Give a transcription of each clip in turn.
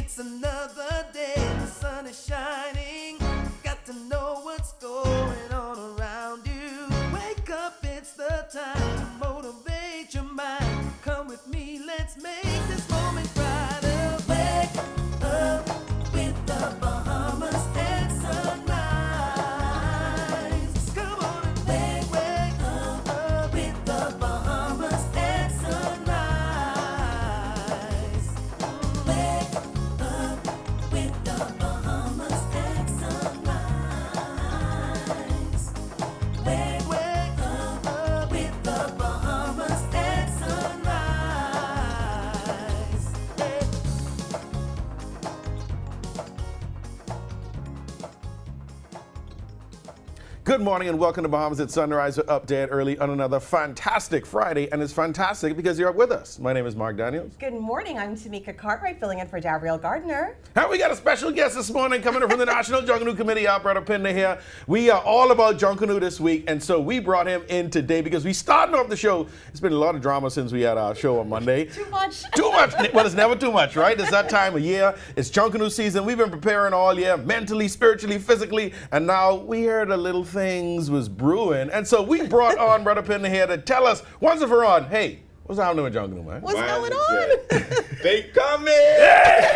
It's another day, the sun is shining. Got to know what's going on around you. Wake up, it's the time to motivate your mind. Come with me, let's make this moment brighter. Wake up with the Bahamas and sunrise. Come on and wake up with the Bahamas and sunrise. Wake up with the Bahamas and sunrise. Wake up with the Bahamas and sunrise. Hey. Good morning and welcome to Bahamas at Sunrise. We're up dead early on another fantastic Friday, and it's fantastic because you're up with us. My name is Mark Daniels. Good morning, I'm Tamika Cartwright, filling in for Gabrielle Gardner. And we got a special guest this morning coming in from the National Junkanoo Committee, our brother Pinda here. We are all about Junkanoo this week, and so we brought him in today because we started off the show. It's been a lot of drama since we had our show on Monday. Too much. Too much. Well, it's never too much, right? It's that time of year. It's Junkanoo season. We've been preparing all year, mentally, spiritually, physically, and now we heard a little things was brewing. And so we brought on Brother Pinda here to tell us, once and for all, hey, what's happening with Junkanoo, man? What's going on? They come in.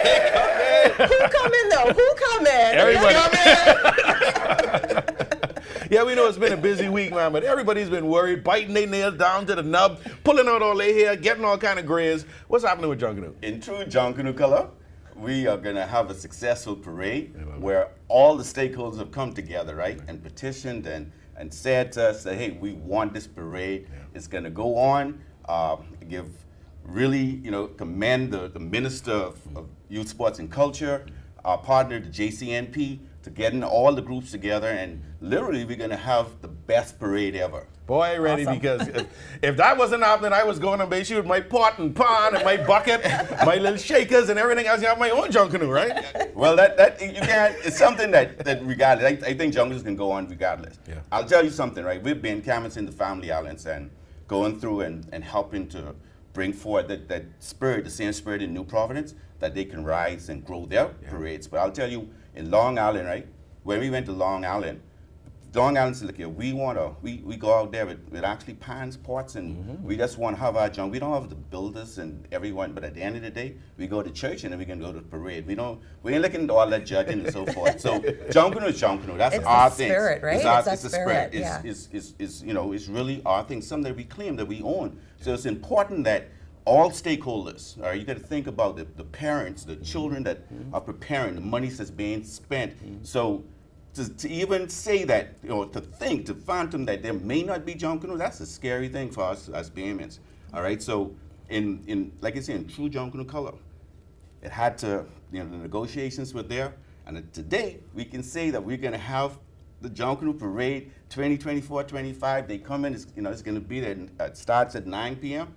They come in. Who come in though? Who come in? Everybody. Come in. Yeah, we know it's been a busy week, man, but everybody's been worried, biting their nails down to the nub, pulling out all their hair, getting all kind of grays. What's happening with Junkanoo? In true Junkanoo color, we are going to have a successful parade where all the stakeholders have come together, right, and petitioned and said to us that, hey, we want this parade. It's going to go on. Commend the Minister of Youth, Sports and Culture, our partner, the JCNP, to getting all the groups together, and literally we're going to have the best parade ever. Boy, ready, Awesome. because if that wasn't happening, I was going on base with my pot and pan and my bucket, my little shakers and everything else. You have my own Junkanoo, right? Well, that you can't. It's something that regardless. I think Jungles can go on regardless. Yeah. I'll tell you something, right? We've been canvassing the family islands and going through and helping to bring forward that spirit, the same spirit in New Providence, that they can rise and grow their parades. But I'll tell you, in Long Island, right? When we went to Long Island said, look here, we go out there with actually pans, pots, and we just want to have our junk. We don't have the builders and everyone, but at the end of the day, we go to church and then we can go to the parade. We ain't looking at all that judging and so forth. So Junkanoo is Junkanoo. That's It's our the thing. spirit, right? It's the spirit. yeah. It's really our thing. Something that we claim that we own. So it's important that all stakeholders, all right, you got to think about the parents, the children that are preparing, the money that's being spent. So to even say that, to fathom that there may not be Junkanoo, that's a scary thing for us as Bahamians. All right, so in like I said, in true Junkanoo color, it had to, the negotiations were there, and today we can say that we're going to have the Junkanoo Parade 2024-25. They come in, it's going to be there. It starts at 9 p.m.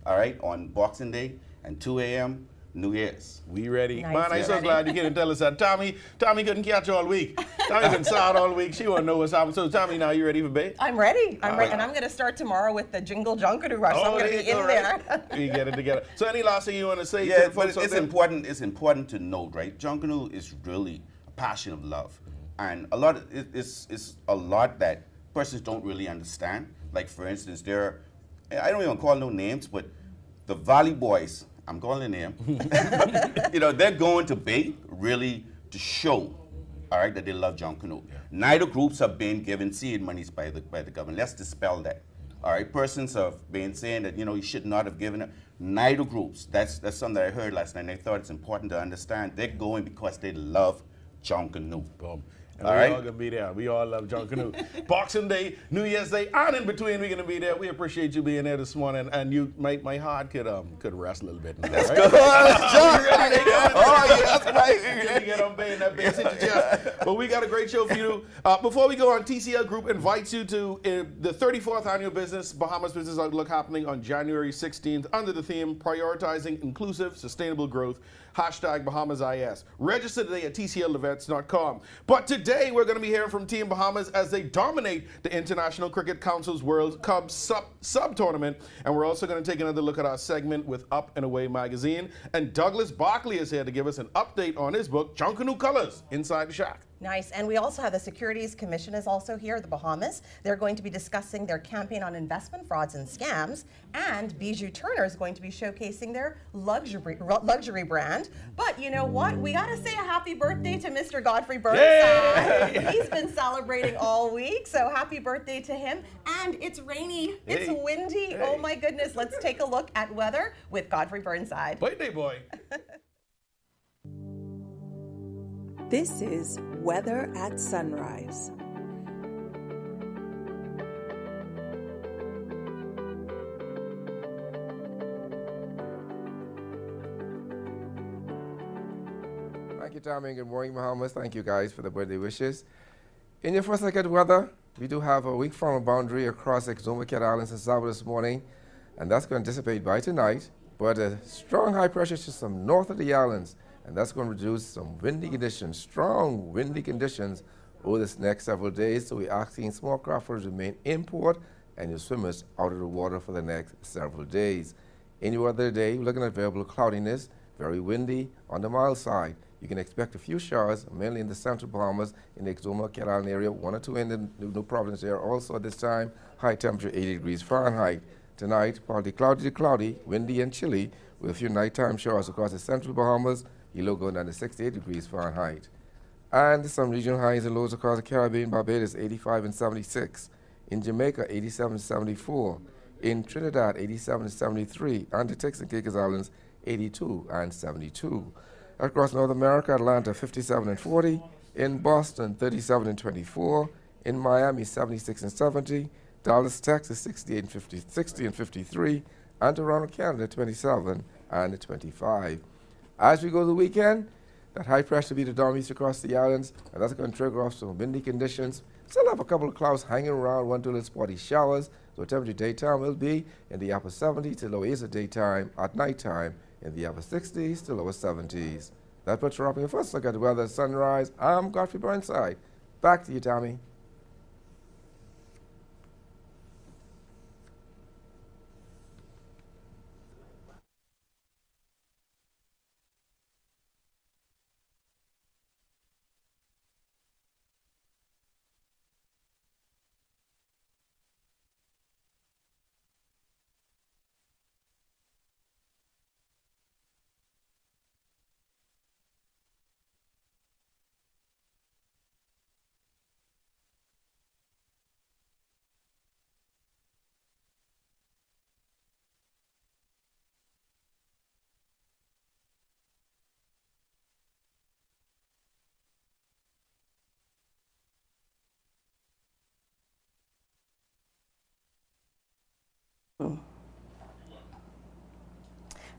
All right, on Boxing Day, and 2 a.m. New Year's. We ready. Nice. Man, I'm We're so ready. glad you came and tell us that. Tommy couldn't catch all week. Tommy's been sad all week. She won't know what's happening. So, Tommy, now you ready for bait? I'm ready. I'm ready, right. and I'm going to start tomorrow with the Jingle Junkanoo Rush. So I'm going to be you go, in right? there. We get it together. So, any last thing you want to say? to Yeah, the folks but out it's there? important. It's important to note, right? Junkanoo is really a passion of love, and it's a lot that persons don't really understand. Like, for instance, I don't even call no names, but the Valley Boys, I'm calling their name. They're going to Bay really to show, all right, that they love Junkanoo. Neither groups have been given seed monies by the government. Let's dispel that. All right, persons have been saying that you should not have given it. Neither groups. That's something that I heard last night. And I thought it's important to understand. They're going because they love Junkanoo. Boom. And All we right. all gonna be there. We all love Junkanoo. Boxing Day, New Year's Day, and in between we're gonna be there. We appreciate you being there this morning, and my heart could rest a little bit. That's Good. Oh, yeah, that's right. You get on Bay and that Bay hit your chest. But we got a great show for you. Before we go on, TCL Group invites you to the 34th annual Bahamas Business Outlook happening on January 16th under the theme Prioritizing Inclusive Sustainable Growth, #BahamasIS. Register today at tclevents.com. But today today we're going to be hearing from Team Bahamas as they dominate the International Cricket Council's World Cup sub-tournament. And we're also going to take another look at our segment with Up and Away magazine. And Douglas Barkley is here to give us an update on his book, Junkanoo Colors, Inside the Shack. Nice. And we also have the Securities Commission is also here, the Bahamas. They're going to be discussing their campaign on investment frauds and scams. And Bijou Turner is going to be showcasing their luxury brand. But you know what? We got to say a happy birthday to Mr. Godfrey Burnside. He's been celebrating all week, so happy birthday to him. And it's rainy. It's windy. Oh my goodness. Let's take a look at weather with Godfrey Burnside. Birthday boy. This is Weather at Sunrise. Thank you, Tommy, and good morning, Bahamas. Thank you guys for the birthday wishes. In your first look at weather, we do have a weak frontal boundary across Exuma, Cat Islands and Saba this morning, and that's going to dissipate by tonight, but a strong high pressure system north of the islands, and that's going to reduce some windy conditions, strong windy conditions over this next several days. So we're asking small crafters to remain in port and your swimmers out of the water for the next several days. In your other day, we're looking at variable cloudiness, very windy on the mild side. You can expect a few showers, mainly in the central Bahamas, in the Exuma, Cat Island area, 1 or 2 in the New Providence there. Also at this time, high temperature 80 degrees Fahrenheit. Tonight, partly cloudy to cloudy, windy and chilly, with a few nighttime showers across the central Bahamas, low going down to 68 degrees Fahrenheit. And some regional highs and lows across the Caribbean, Barbados 85 and 76. In Jamaica 87 and 74. In Trinidad 87 and 73. And the Turks and Caicos Islands 82 and 72. Across North America, Atlanta 57 and 40. In Boston 37 and 24. In Miami 76 and 70. Dallas, Texas 60 and 53. And Toronto, Canada 27 and 25. As we go to the weekend, that high pressure will be the dominant across the islands, and that's going to trigger off some windy conditions. Still have a couple of clouds hanging around, 1 to 2 little spotty showers. So temperature daytime will be in the upper 70s to low 80s at daytime, at nighttime in the upper 60s to lower 70s. That puts you up in your first look at the weather at sunrise. I'm Godfrey Burnside. Back to you, Tommy.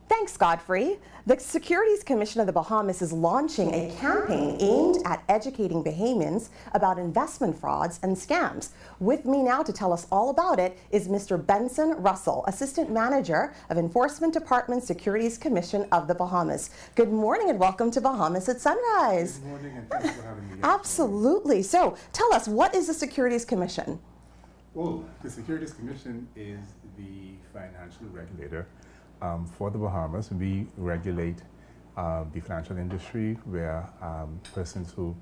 Thanks, Godfrey. The Securities Commission of the Bahamas is launching a campaign aimed at educating Bahamians about investment frauds and scams. With me now to tell us all about it is Mr. Benson Russell, Assistant Manager of Enforcement Department, Securities Commission of the Bahamas. Good morning and welcome to Bahamas at Sunrise. Good morning and thanks for having me. Absolutely. So tell us, what is the Securities Commission? Well, the Securities Commission is the financial regulator for the Bahamas. We regulate the financial industry where persons who,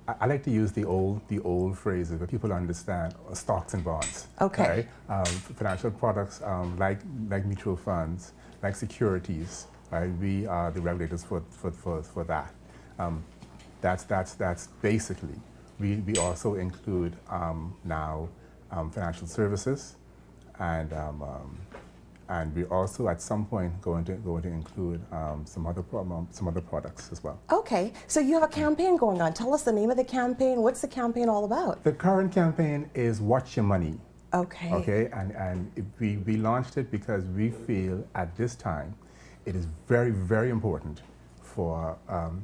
I like to use the old phrases where people understand stocks and bonds. Okay. Right? Financial products like mutual funds, like securities. Right? We are the regulators for that. That's basically. We also include now financial services, and we also at some point going to include some other products as well. Okay, so you have a campaign going on. Tell us the name of the campaign. What's the campaign all about? The current campaign is Watch Your Money. Okay. Okay, and we launched it because we feel at this time it is very, very important for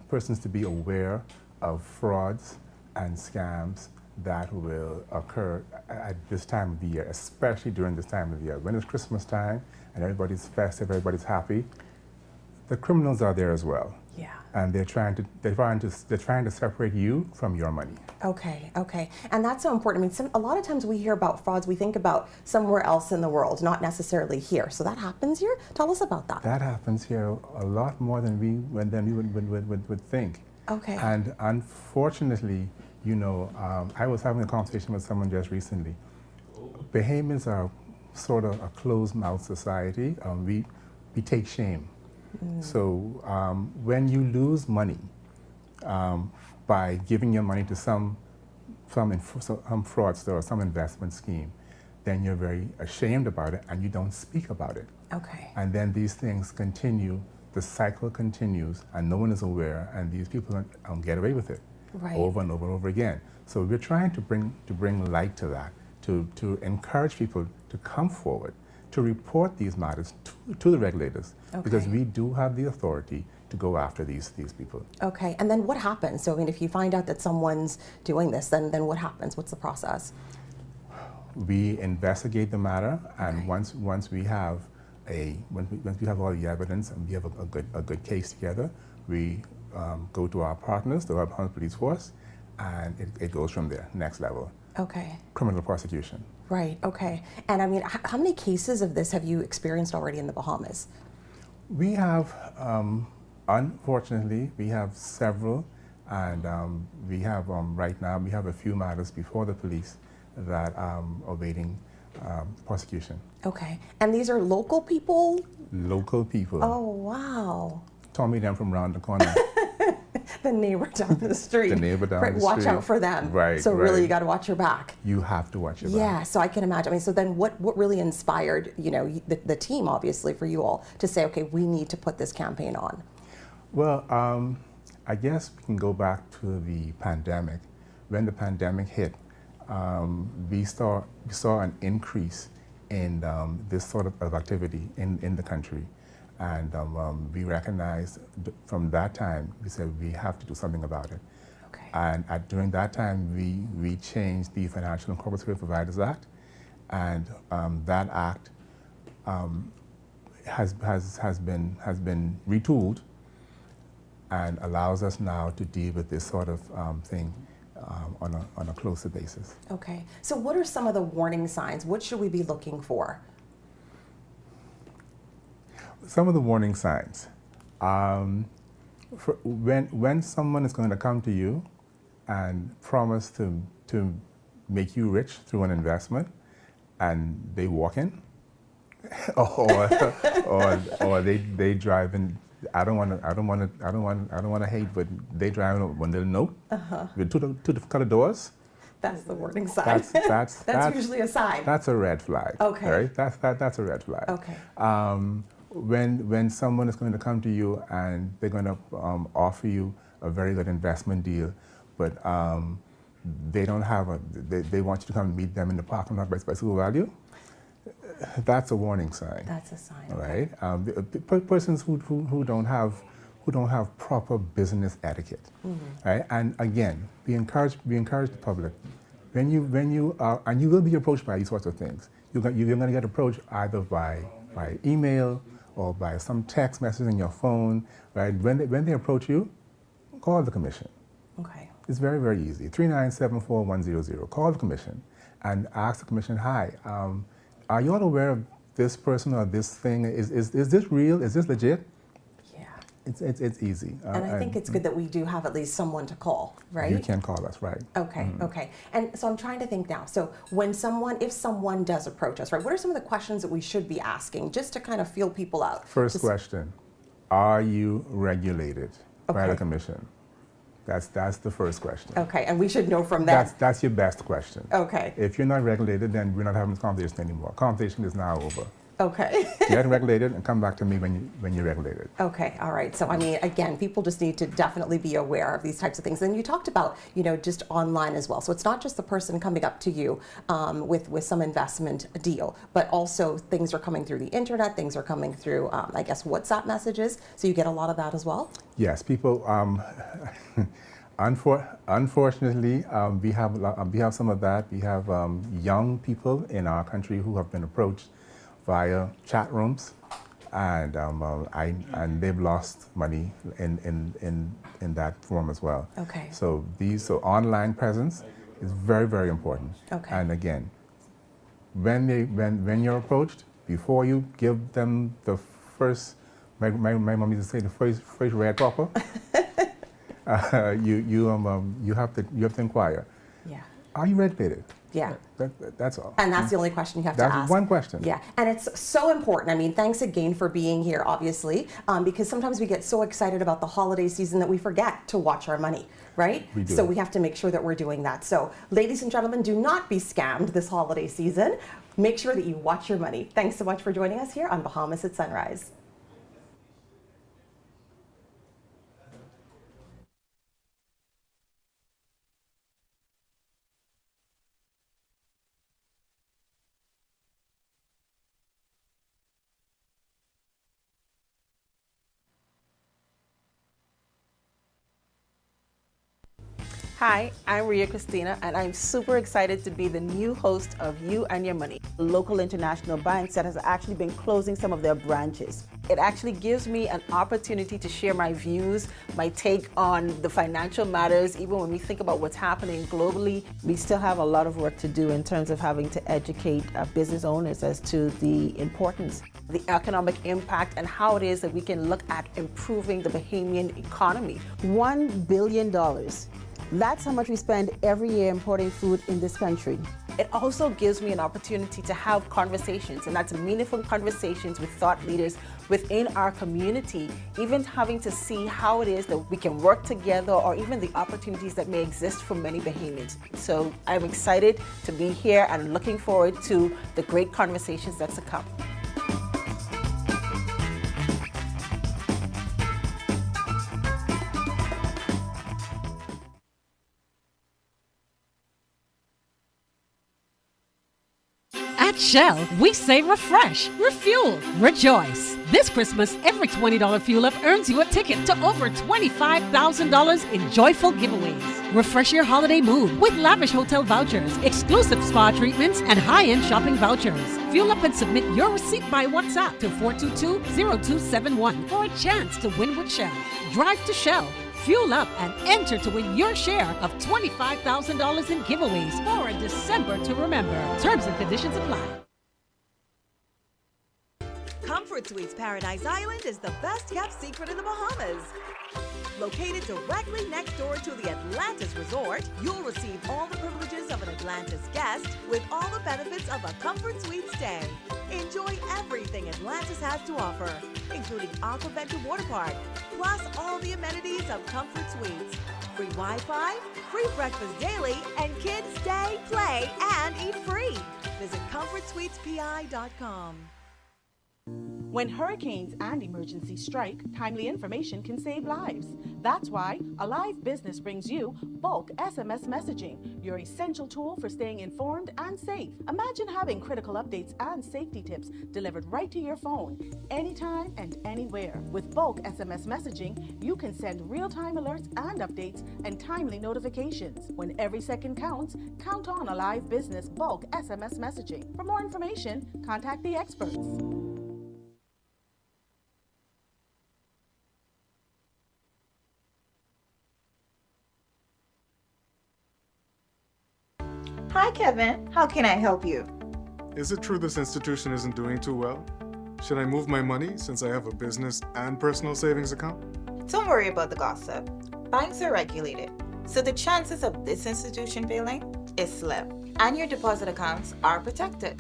persons to be aware of frauds and scams that will occur at this time of the year, especially during this time of the year. When it's Christmas time and everybody's festive, everybody's happy, the criminals are there as well. Yeah. And they're trying to separate you from your money. Okay, okay. And that's so important. I mean, a lot of times we hear about frauds, we think about somewhere else in the world, not necessarily here. So that happens here? Tell us about that. That happens here a lot more than we would think. Okay. And unfortunately, you know, I was having a conversation with someone just recently. Bahamians are sort of a closed-mouth society. We take shame. So when you lose money by giving your money to some fraudster or some investment scheme, then you're very ashamed about it and you don't speak about it. Okay. And then these things continue, the cycle continues, and no one is aware, and these people don't get away with it over and over and over again. So we're trying to bring light to that, to encourage people to come forward, to report these matters to the regulators, because we do have the authority to go after these people. Okay, and then what happens? So I mean, if you find out that someone's doing this, then what happens? What's the process? We investigate the matter, and once we have once we have all the evidence and we have a good case together, we go to our partners, the Bahamas Police Force, and it goes from there, next level. Okay. Criminal prosecution. Right, okay. And I mean, how many cases of this have you experienced already in the Bahamas? We have, unfortunately, we have several, and we have, right now, we have a few matters before the police that are awaiting prosecution. Okay, and these are local people? Local people. Oh, wow. Tommy them from around the corner. The neighbor down the street. The neighbor down the Watch street. out for them. Right, So really right. you got to watch your back. You have to watch your back. Yeah, so I can imagine. I mean, so then what really inspired, you know, the team, obviously, for you all to say, okay, we need to put this campaign on? Well, I guess we can go back to the pandemic. When the pandemic hit, we saw an increase in this sort of activity in the country. And we recognized from that time, we said we have to do something about it. Okay. And during that time, we changed the Financial and Corporate Service Providers Act, and that act has been retooled and allows us now to deal with this sort of thing on a closer basis. Okay, so what are some of the warning signs? What should we be looking for? Some of the warning signs. When someone is going to come to you and promise to make you rich through an investment, and they walk in, or they drive in. I don't want to hate, but they drive in one little note with two colored doors. That's the warning sign. That's usually a sign. That's a red flag. Okay. Right? That's a red flag. Okay. When someone is going to come to you and they're going to offer you a very good investment deal, but they don't have they want you to come meet them in the parking lot by Special Value, that's a warning sign. That's a sign. Right? Persons who don't have proper business etiquette. Right? And again, we encourage the public. When you are, and you will be approached by these sorts of things. You're going to get approached either by email or by some text message on your phone. Right? When they approach you, call the commission. Okay. It's very, very easy. 3974100. Call the commission and ask the commission, hi, are you all aware of this person or this thing? Is this real? Is this legit? Yeah. It's easy. And I think it's good that we do have at least someone to call, right? You can call us, right? Okay, okay. And so I'm trying to think now. So if someone does approach us, right, what are some of the questions that we should be asking just to kind of feel people out? First question, are you regulated by the commission? That's the first question. Okay, and we should know from that. That's your best question. Okay. If you're not regulated, then we're not having this conversation anymore. Conversation is now over. Okay. Get regulated and come back to me when you're regulated. Okay, all right. So I mean, again, people just need to definitely be aware of these types of things. And you talked about, just online as well. So it's not just the person coming up to you with some investment deal, but also things are coming through the internet, things are coming through, I guess, WhatsApp messages. So you get a lot of that as well? Yes, people. Unfortunately, we have some of that. We have young people in our country who have been approached via chat rooms and they've lost money in that form as well. Okay. So online presence is very, very important. Okay. And again, when you're approached, before you give them the first, my mom used to say the first red popper, you have to inquire. Yeah. Are you regulated? Yeah. That's all. And that's the only question you have to ask. That's one question. Yeah, and it's so important. I mean, thanks again for being here, obviously, because sometimes we get so excited about the holiday season that we forget to watch our money, right? We do. So we have to make sure that we're doing that. So, ladies and gentlemen, do not be scammed this holiday season. Make sure that you watch your money. Thanks so much for joining us here on Bahamas at Sunrise. Hi, I'm Ria Christina, and I'm super excited to be the new host of You and Your Money, local international banks that has actually been closing some of their branches. It actually gives me an opportunity to share my views, my take on the financial matters. Even when we think about what's happening globally, we still have a lot of work to do in terms of having to educate business owners as to the importance, the economic impact, and how it is that we can look at improving the Bahamian economy. $1 billion. That's how much we spend every year importing food in this country. It also gives me an opportunity to have conversations, and that's meaningful conversations with thought leaders within our community, even having to see how it is that we can work together or even the opportunities that may exist for many Bahamians. So I'm excited to be here and looking forward to the great conversations that's to come. At Shell, we say refresh, refuel, rejoice. This Christmas, every $20 fuel up earns you a ticket to over $25,000 in joyful giveaways. Refresh your holiday mood with lavish hotel vouchers, exclusive spa treatments, and high-end shopping vouchers. Fuel up and submit your receipt by WhatsApp to 422-0271 for a chance to win with Shell. Drive to Shell. Fuel up and enter to win your share of $25,000 in giveaways for a December to remember. Terms and conditions apply. Comfort Suites Paradise Island is the best kept secret in the Bahamas. Located directly next door to the Atlantis Resort, you'll receive all the privileges of an Atlantis guest with all the benefits of a Comfort Suite stay. Enjoy everything Atlantis has to offer, including Aquaventure Water Park, plus all the amenities of Comfort Suites. Free Wi-Fi, free breakfast daily, and kids stay, play, and eat free. Visit ComfortSuitesPI.com. When hurricanes and emergencies strike, timely information can save lives. That's why Alive Business brings you bulk SMS messaging, your essential tool for staying informed and safe. Imagine having critical updates and safety tips delivered right to your phone, anytime and anywhere. With bulk SMS messaging, you can send real-time alerts and updates and timely notifications. When every second counts, count on Alive Business bulk SMS messaging. For more information, contact the experts. Hi, Kevin. How can I help you? Is it true this institution isn't doing too well? Should I move my money since I have a business and personal savings account? Don't worry about the gossip. Banks are regulated, so the chances of this institution failing is slim, and your deposit accounts are protected.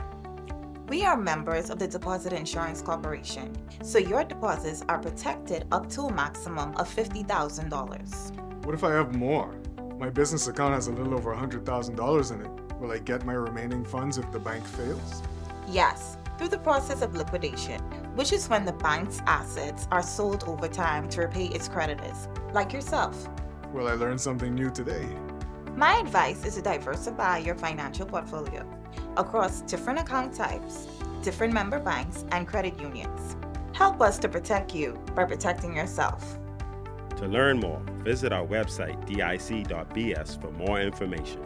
We are members of the Deposit Insurance Corporation, so your deposits are protected up to a maximum of $50,000. What if I have more? My business account has a little over $100,000 in it. Will I get my remaining funds if the bank fails? Yes, through the process of liquidation, which is when the bank's assets are sold over time to repay its creditors, like yourself. Well, I learned something new today. My advice is to diversify your financial portfolio across different account types, different member banks, and credit unions. Help us to protect you by protecting yourself. To learn more, visit our website, dic.bs, for more information.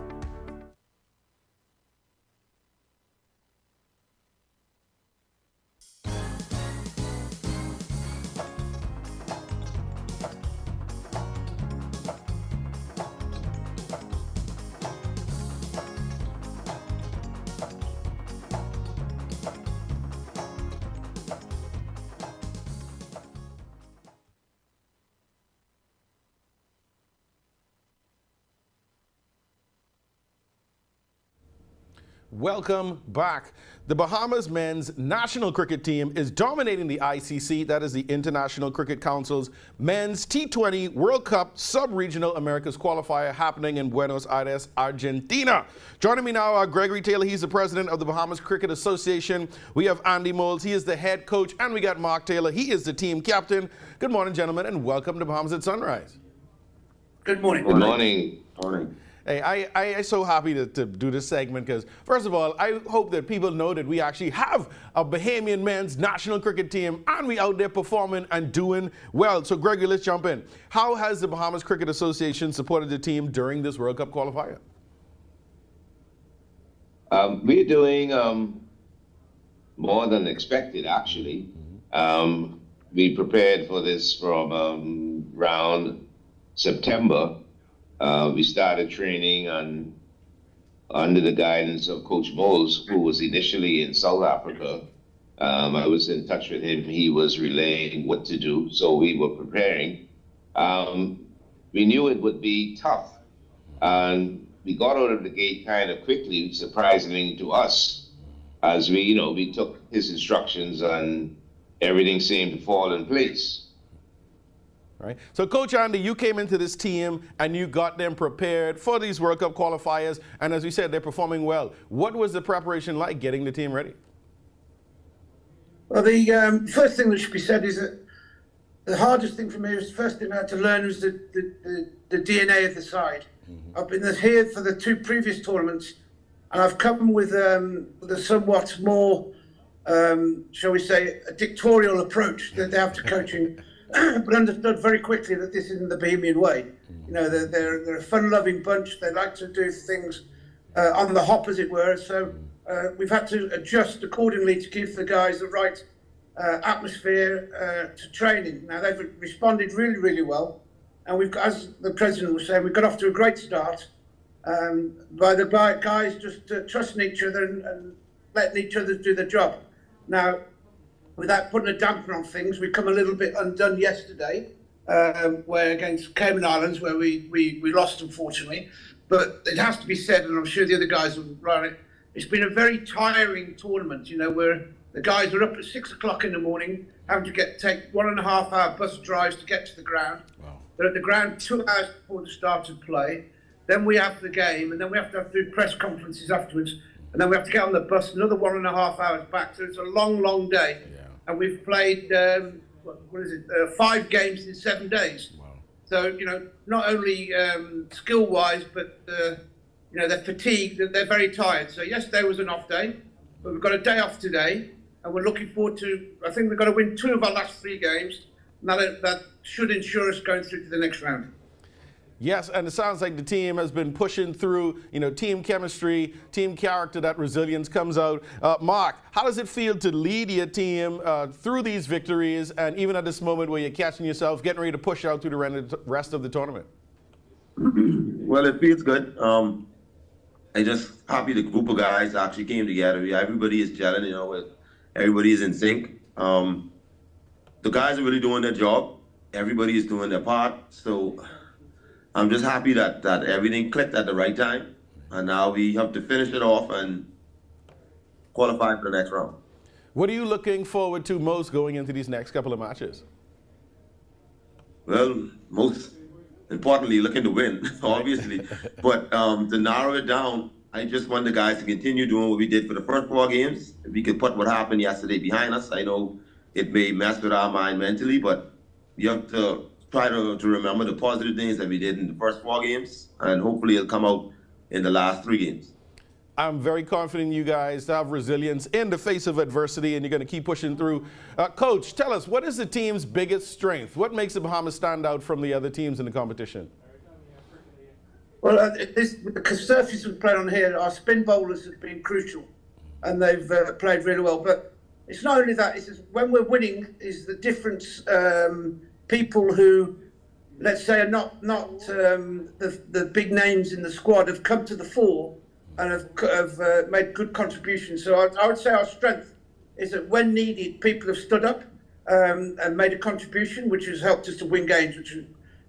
Welcome back. The Bahamas men's national cricket team is dominating the ICC, that is the International Cricket Council's men's T20 World Cup Sub-Regional Americas qualifier happening in Buenos Aires, Argentina. Joining me now are Gregory Taylor, he's the president of the Bahamas Cricket Association. We have Andy Moles, he is the head coach, and we got Mark Taylor, he is the team captain. Good morning, gentlemen, and welcome to Bahamas at Sunrise. Good morning. Good morning. Morning. Hey, I'm so happy to do this segment because, first of all, I hope that people know that we actually have a Bahamian men's national cricket team and we out there performing and doing well. So, Gregory, let's jump in. How has the Bahamas Cricket Association supported the team during this World Cup qualifier? We're doing more than expected, actually. We prepared for this from around September. We started training under the guidance of Coach Moles, who was initially in South Africa. I was in touch with him. He was relaying what to do, so we were preparing. We knew it would be tough, and we got out of the gate kind of quickly, surprisingly to us, as we took his instructions and everything seemed to fall in place. Right. So, Coach Andy, you came into this team and you got them prepared for these World Cup qualifiers, and as we said, they're performing well. What was the preparation like getting the team ready? Well, the first thing that should be said is that the hardest thing for me was the first thing I had to learn was the DNA of the side. I've been here for the two previous tournaments, and I've come with a somewhat more, shall we say, a dictatorial approach that they have to coaching. But understood very quickly that this isn't the Bahamian way. You know, they're a fun-loving bunch. They like to do things on the hop, as it were. So we've had to adjust accordingly to give the guys the right atmosphere to training. Now, they've responded really, really well. And we've got, as the president was saying, we got off to a great start by the guys just trusting each other and letting each other do their job. Now, without putting a damper on things, we come a little bit undone yesterday, where against Cayman Islands, where we lost, unfortunately. But it has to be said, and I'm sure the other guys will run it, it's been a very tiring tournament, where the guys are up at 6 o'clock in the morning, having to take 1.5 hour bus drives to get to the ground. Wow. They're at the ground 2 hours before the start of play. Then we have the game, and then we have to do press conferences afterwards. And then we have to get on the bus another 1.5 hours back. So it's a long, long day. Yeah. And we've played, 5 games in 7 days. Wow. So, not only skill-wise, but, they're fatigued, they're very tired. So yesterday was an off day, but we've got a day off today. And we're looking forward to, I think we've got to win 2 of our last 3 games. And that should ensure us going through to the next round. Yes, and it sounds like the team has been pushing through, team chemistry, team character, that resilience comes out. Mark, how does it feel to lead your team through these victories and even at this moment where you're catching yourself, getting ready to push out through the rest of the tournament? Well, it feels good. I'm just happy the group of guys actually came together. Everybody is gelling, everybody is in sync. The guys are really doing their job. Everybody is doing their part. So I'm just happy that everything clicked at the right time, and now we have to finish it off and qualify for the next round. What are you looking forward to most going into these next couple of matches? Well, most importantly, looking to win, obviously. But to narrow it down, I just want the guys to continue doing what we did for the first 4 games. If we could put what happened yesterday behind us, I know it may mess with our mind mentally, but we have to try to remember the positive things that we did in the first 4 games, and hopefully it'll come out in the last 3 games. I'm very confident in you guys to have resilience in the face of adversity, and you're going to keep pushing through. Coach, tell us, what is the team's biggest strength? What makes the Bahamas stand out from the other teams in the competition? Well, the surface we played on here, our spin bowlers have been crucial, and they've played really well. But it's not only that, it's when we're winning is the difference. People who, let's say, are not the big names in the squad have come to the fore and have made good contributions. So I would say our strength is that when needed, people have stood up and made a contribution, which has helped us to win games,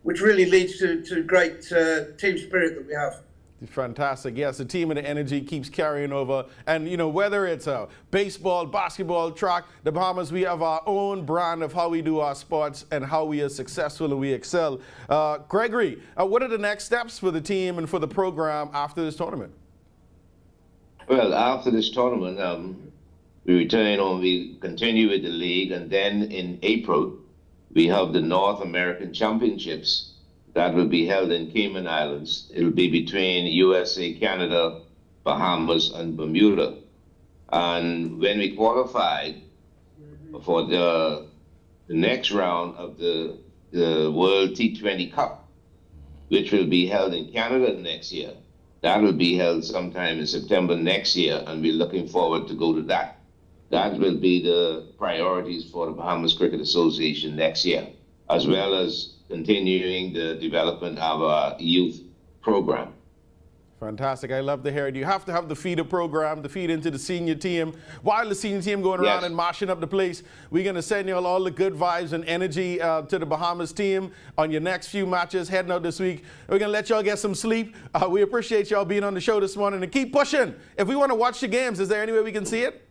which really leads to great team spirit that we have. Fantastic. Yes, the team and the energy keeps carrying over. And, you know, whether it's baseball, basketball, track, the Bahamas, we have our own brand of how we do our sports and how we are successful and we excel. Gregory, what are the next steps for the team and for the program after this tournament? Well, after this tournament, we return home, we continue with the league, and then in April, we have the North American Championships that will be held in Cayman Islands. It'll be between USA, Canada, Bahamas, and Bermuda. And when we qualified for the next round of the World T20 Cup, which will be held in Canada next year, that will be held sometime in September next year, and we're looking forward to go to that. That will be the priorities for the Bahamas Cricket Association next year, as well as continuing the development of our youth program. Fantastic. I love to hear it. You have to have the feeder program, the feed into the senior team. While the senior team going around and mashing up the place, we're going to send you all the good vibes and energy to the Bahamas team on your next few matches heading out this week. We're going to let y'all get some sleep. We appreciate y'all being on the show this morning and keep pushing. If we want to watch the games, is there any way we can see it?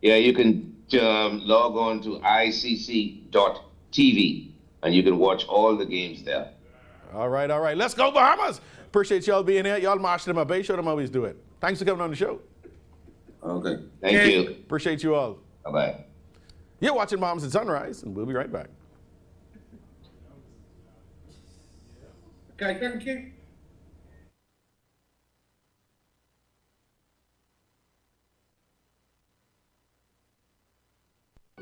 Yeah, you can log on to icc.tv and you can watch all the games there. All right, all right. Let's go, Bahamas. Appreciate y'all being here. Y'all march them up. Show them how we do it. Thanks for coming on the show. Okay. Thank you. Appreciate you all. Bye-bye. You're watching Bahamas at Sunrise, and we'll be right back. Okay, thank you.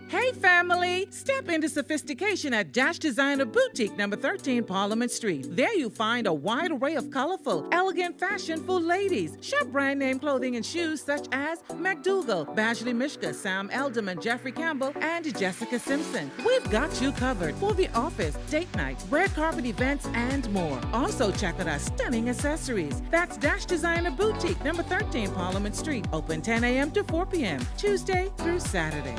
Hey family, step into sophistication at Dash Designer Boutique, number 13 Parliament Street. There you find a wide array of colorful, elegant fashion for ladies. Shop brand name clothing and shoes such as McDougal, Bashley Mishka, Sam Elderman, Jeffrey Campbell, and Jessica Simpson. We've got you covered for the office, date night, red carpet events, and more. Also check out our stunning accessories. That's Dash Designer Boutique, number 13 Parliament Street. Open 10 a.m. to 4 p.m., Tuesday through Saturday.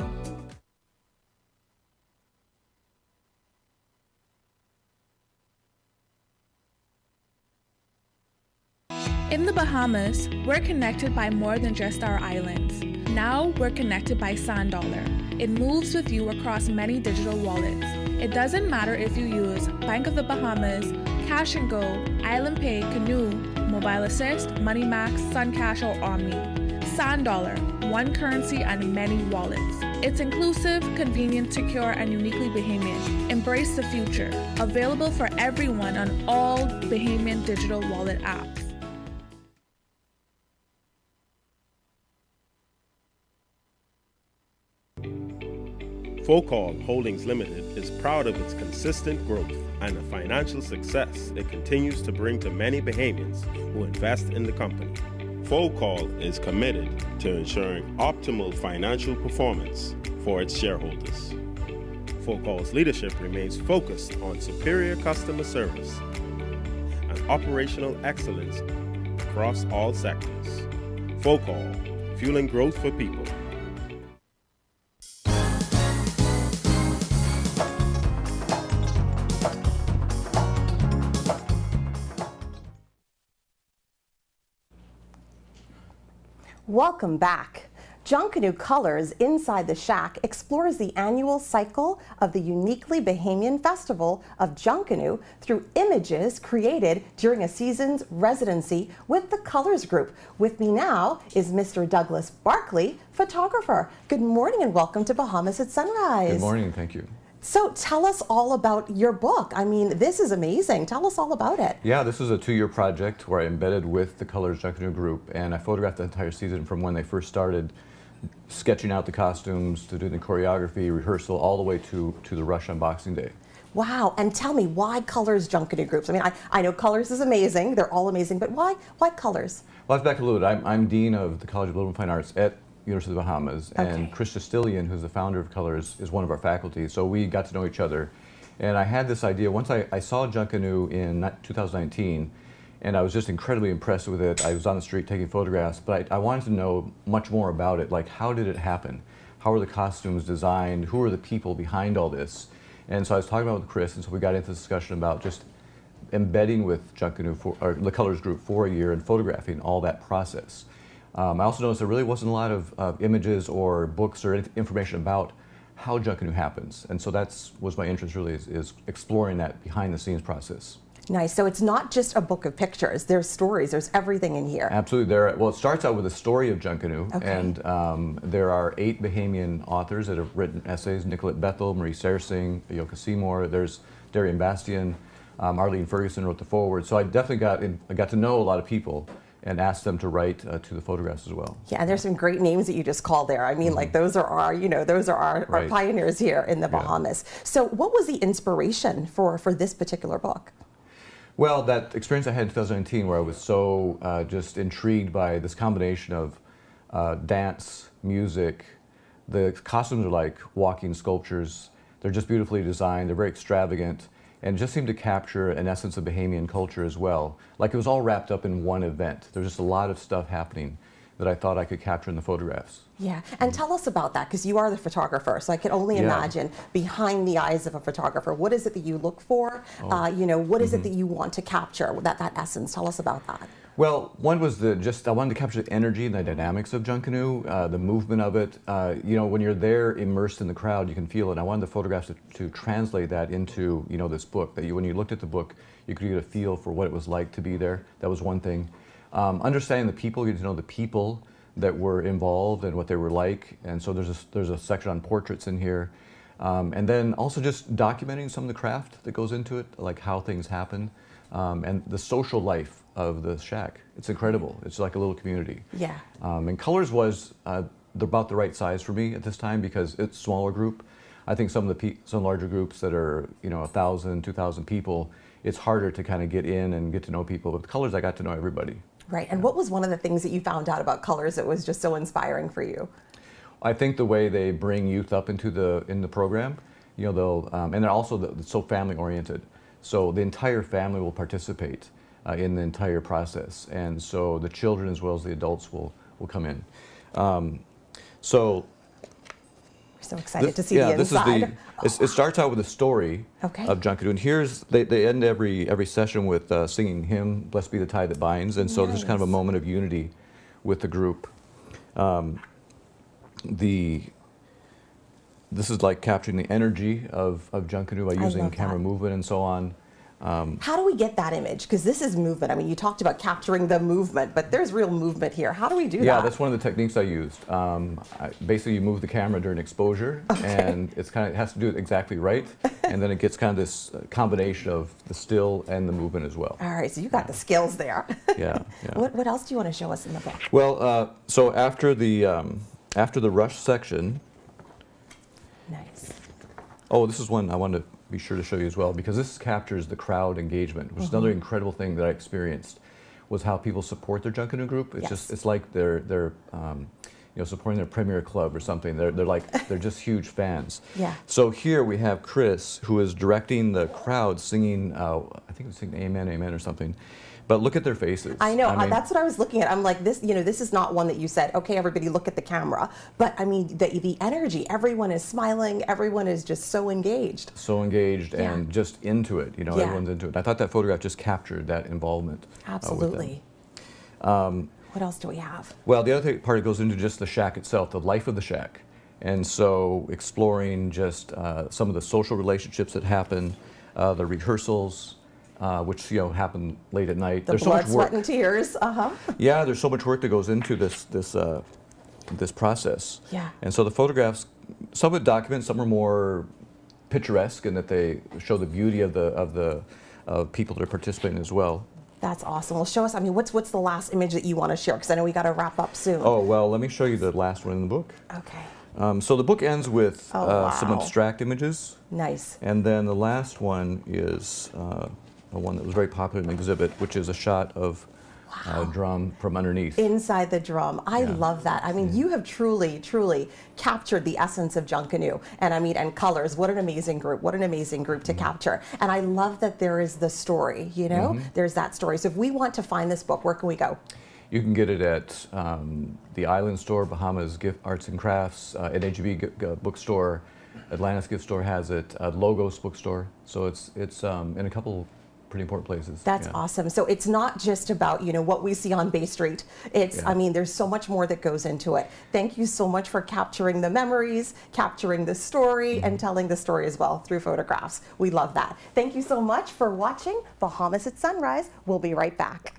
In the Bahamas, we're connected by more than just our islands. Now we're connected by Sand Dollar. It moves with you across many digital wallets. It doesn't matter if you use Bank of the Bahamas, Cash and Go, Island Pay, Canoe, Mobile Assist, MoneyMax, Suncash, or Omni. Sand Dollar, one currency and many wallets. It's inclusive, convenient, secure, and uniquely Bahamian. Embrace the future. Available for everyone on all Bahamian digital wallet apps. Focal Holdings Limited is proud of its consistent growth and the financial success it continues to bring to many Bahamians who invest in the company. Focal is committed to ensuring optimal financial performance for its shareholders. Focal's leadership remains focused on superior customer service and operational excellence across all sectors. Focal, fueling growth for people. Welcome back. Junkanoo Colors Inside the Shack explores the annual cycle of the uniquely Bahamian festival of Junkanoo through images created during a season's residency with the Colors Group. With me now is Mr. Douglas Barkley, photographer. Good morning and welcome to Bahamas at Sunrise. Good morning, thank you. So tell us all about your book. I mean, this is amazing. Tell us all about it. Yeah, this was a 2-year project where I embedded with the Colors Junkanoo Group, and I photographed the entire season from when they first started sketching out the costumes to doing the choreography, rehearsal, all the way to the rush on Boxing Day. Wow, and tell me, why Colors Junkanoo Groups? I mean, I know Colors is amazing, they're all amazing, but why Colors? Well, that's back a little bit. I'm Dean of the College of Liberal and Fine Arts at University of the Bahamas, and Chris Justillion, who's the founder of Colors, is one of our faculty, so we got to know each other. And I had this idea, once I saw Junkanoo in 2019, and I was just incredibly impressed with it. I was on the street taking photographs, but I wanted to know much more about it, like how did it happen? How were the costumes designed? Who are the people behind all this? And so I was talking about it with Chris, and so we got into this discussion about just embedding with Junkanoo or the Colors Group for a year and photographing all that process. I also noticed there really wasn't a lot of images or books or information about how Junkanoo happens, and so that's was my interest really is exploring that behind the scenes process. Nice. So it's not just a book of pictures. There's stories. There's everything in here. Absolutely. Well, it starts out with a story of Junkanoo, and there are 8 Bahamian authors that have written essays: Nicolette Bethel, Marie Sarsing, Yoka Seymour. There's Darian Bastian, Arlene Ferguson wrote the foreword. So I definitely got to know a lot of people and asked them to write to the photographs as well. Yeah, and there's some great names that you just called there. I mean, like those are our, our pioneers here in the Bahamas. So what was the inspiration for this particular book? Well, that experience I had in 2019 where I was so just intrigued by this combination of dance, music. The costumes are like walking sculptures. They're just beautifully designed. They're very extravagant and just seemed to capture an essence of Bahamian culture as well. Like it was all wrapped up in one event. There's just a lot of stuff happening that I thought I could capture in the photographs. Yeah, and tell us about that, because you are the photographer, so I can only imagine behind the eyes of a photographer. What is it that you look for? What is it that you want to capture, that essence? Tell us about that. Well, one was I wanted to capture the energy and the dynamics of Junkanoo, the movement of it. When you're there immersed in the crowd, you can feel it. I wanted the photographs to translate that into, this book, that when you looked at the book, you could get a feel for what it was like to be there. That was one thing. Understanding the people, getting to know the people that were involved and what they were like. And so there's a section on portraits in here. And then also just documenting some of the craft that goes into it, like how things happen, and the social life of the shack. It's incredible. It's like a little community. Yeah. And Colors was about the right size for me at this time because it's a smaller group. I think some larger groups that are 1,000, 2,000 people, it's harder to kind of get in and get to know people. But with Colors, I got to know everybody. Right. And what was one of the things that you found out about Colors that was just so inspiring for you? I think the way they bring youth up into the program, they'll and they're also so family oriented. So the entire family will participate in the entire process, and so the children as well as the adults will come in. So excited to see the inside. It starts out with a story of Junkanoo, and here's they end every session with singing hymn, "Blessed be the tie that binds," and so there's kind of a moment of unity with the group. This is like capturing the energy of Junkanoo by using camera movement and so on. How do we get that image? Because this is movement. I mean, you talked about capturing the movement, but there's real movement here. How do we do that? Yeah, that's one of the techniques I used. Basically, you move the camera during exposure, and it has to do it exactly right, and then it gets kind of this combination of the still and the movement as well. All right, so you got the skills there. Yeah. What else do you want to show us in the book? Well, so after the rush section. Nice. Oh, this is one I wanted to be sure to show you as well, because this captures the crowd engagement, which is another incredible thing that I experienced, was how people support their Junkanoo group. It's it's like they're supporting their premier club or something. They're just huge fans. Yeah. So here we have Chris, who is directing the crowd singing, I think it was singing Amen, Amen or something. But look at their faces. I know, that's what I was looking at. I'm like, this is not one that you said, okay, everybody look at the camera. But I mean, the energy, everyone is smiling, everyone is just so engaged. So engaged and just into it, everyone's into it. I thought that photograph just captured that involvement. Absolutely. What else do we have? Well, the other part goes into just the shack itself, the life of the shack. And so exploring just some of the social relationships that happen, the rehearsals, which happen late at night. There's so blood, much work. Sweat, and tears. Yeah, there's so much work that goes into this process. Yeah. And so the photographs, some of it document, some are more picturesque in that they show the beauty of the people that are participating as well. That's awesome. Well, show us. I mean, what's the last image that you want to share? Because I know we got to wrap up soon. Oh well, let me show you the last one in the book. Okay. So the book ends with some abstract images. Nice. And then the last one is one that was very popular in the exhibit, which is a shot of a drum from underneath. Inside the drum. I love that. I mean, you have truly, truly captured the essence of Junkanoo. And I mean, and Colors. What an amazing group. What an amazing group to capture. And I love that there is the story, There's that story. So if we want to find this book, where can we go? You can get it at the Island Store, Bahamas Arts and Crafts, NAGB Bookstore, Atlantis Gift Store has it, Logos Bookstore. So it's in a couple pretty important places. That's yeah. awesome. So it's not just about, what we see on Bay Street. It's, Yeah. I mean, there's so much more that goes into it. Thank you so much for capturing the memories, capturing the story, and telling the story as well through photographs. We love that. Thank you so much for watching Bahamas at Sunrise. We'll be right back.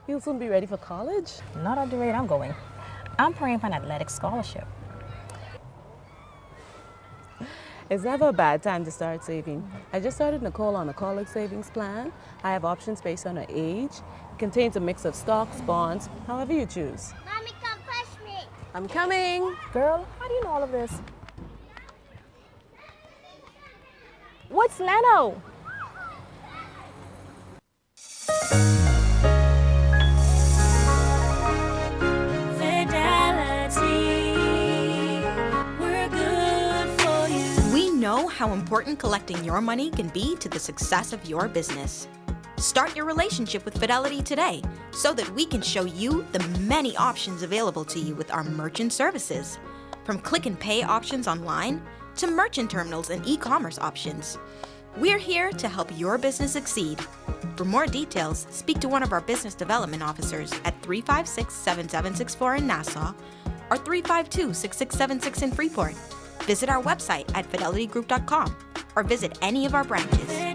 You'll soon be ready for college? Not at the rate I'm going. I'm praying for an athletic scholarship. It's never a bad time to start saving. I just started Nicole on a college savings plan. I have options based on her age. It contains a mix of stocks, bonds, however you choose. Mommy, come push me. I'm coming. Girl, how do you know all of this? What's Leno? How important collecting your money can be to the success of your business. Start your relationship with Fidelity today so that we can show you the many options available to you with our merchant services. From click and pay options online to merchant terminals and e-commerce options. We're here to help your business succeed. For more details, speak to one of our business development officers at 356-7764 in Nassau or 352-6676 in Freeport. Visit our website at fidelitygroup.com or visit any of our branches.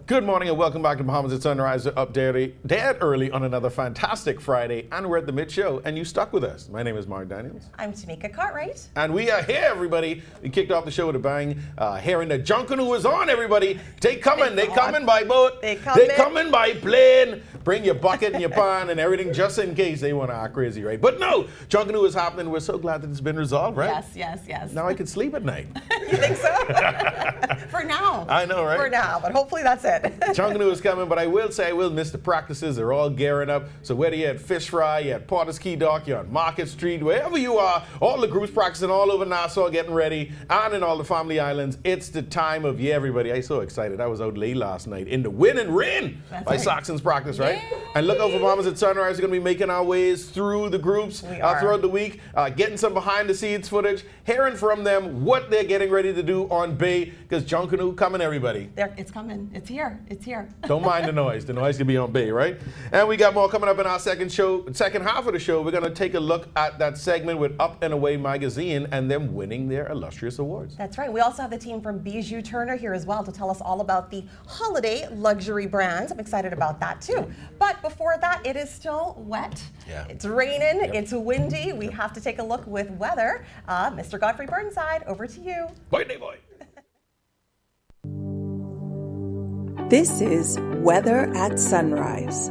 Good morning and welcome back to Bahamas at Sunrise. Up dead early on another fantastic Friday, and we're at the Mid Show, and you stuck with us. My name is Mark Daniels. I'm Tamika Cartwright. And we are here, everybody. We kicked off the show with a bang, hearing the Junkanoo is on, everybody. They coming by boat. They coming by plane. Bring your bucket and your pan and everything just in case they want to act crazy, right? But no, Junkanoo is happening. We're so glad that it's been resolved, right? Yes. Now I can sleep at night. You think so? For now. I know, right? For now, but hopefully that's it. Junkanoo is coming, but I will say I will miss the practices. They're all gearing up. So whether you're at Fish Fry, you're at Potter's Key Dock, you're on Market Street, wherever you are, all the groups practicing all over Nassau getting ready, and in all the family islands, it's the time of year, everybody. I'm so excited. I was out late last night in the wind and rain by Saxon's practice, right? Yay. And look out for Bahamas at Sunrise. We're going to be making our ways through the groups throughout the week, getting some behind the scenes footage, hearing from them what they're getting ready to do on Bay, because Junkanoo coming, everybody. It's coming. It's here. Don't mind the noise. The noise can be on Bay, right? And we got more coming up in our second half of the show. We're going to take a look at that segment with Up and Away magazine and them winning their illustrious awards. That's right. We also have the team from Bijou Turner here as well to tell us all about the holiday luxury brands. I'm excited about that too. But before that, it is still wet. Yeah. It's raining. It's windy. We have to take a look with weather. Mr. Godfrey Burnside, over to you. Boy. This is Weather at Sunrise.